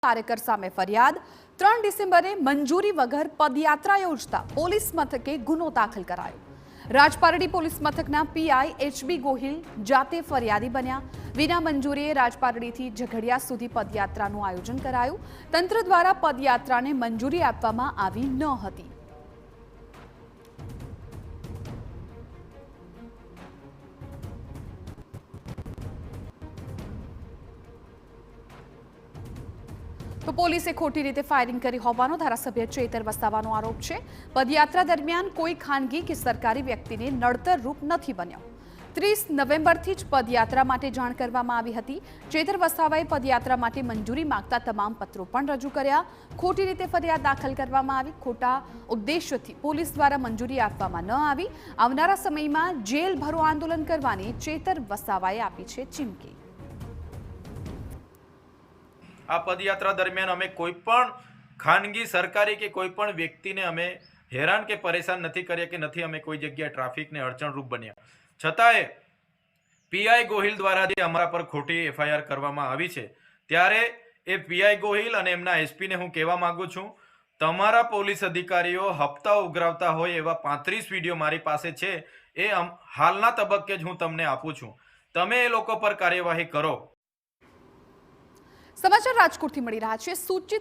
કાર્યકર સામે ફરિયાદ 3 ડિસેમ્બરે મંજૂરી વગર પદયાત્રા યોજતા પોલીસ મથકે ગુનો દાખલ કરાયો। રાજપારડી પોલીસ મથકના પીઆઈ એચબી ગોહિલ જાતે ફરિયાદી બન્યા। વિના મંજૂરીએ રાજપારડીથી ઝઘડિયા સુધી પદયાત્રાનું આયોજન કરાયું। તંત્ર દ્વારા પદયાત્રાને મંજૂરી આપવામાં આવી ન હતી। તો પોલીસે ખોટી રીતે ફાયરિંગ કરી હોવાનો ધારાસભ્ય ચેતર વસાવાનો આરોપ છે। પદયાત્રા દરમિયાન કોઈ ખાનગી કે સરકારી વ્યક્તિને નડતરરૂપ નથી બન્યો। 30 નવેમ્બરથી જ પદયાત્રા માટે જાણ કરવામાં આવી હતી। ચેતર વસાવાએ પદયાત્રા માટે મંજૂરી માંગતા તમામ પત્રો પણ રજૂ કર્યા। ખોટી રીતે ફરિયાદ દાખલ કરવામાં આવી। ખોટા ઉદ્દેશ્યથી પોલીસ દ્વારા મંજૂરી આપવામાં ન આવી। આવનારા સમયમાં જેલ ભરો આંદોલન કરવાની ચેતર વસાવાએ આપી છે ચીમકી। આ પદયાત્રા દરમિયાન અમે કોઈ પણ ખાનગી સરકારી કે કોઈ પણ વ્યક્તિને અમે હેરાન કે પરેશાન નથી કર્યા કે નથી અમે કોઈ જગ્યાએ ટ્રાફિકને અડચણરૂપ બન્યા। છતાંય પીઆઈ ગોહિલ દ્વારા જે અમારા પર ખોટી એફઆઈઆર કરવામાં આવી છે ત્યારે એ પીઆઈ ગોહિલ અને એમના એસપીને હું કહેવા માંગુ છું, તમારા પોલીસ અધિકારીઓ હપ્તા ઉઘરાવતા હોય એવા 35 વિડીયો મારી પાસે છે, એ હાલના તબક્કે જ હું તમને આપું છું। તમે એ લોકો પર કાર્યવાહી કરો। સમાચાર રાજકોટથી મળી રહ્યા છે। સૂચિત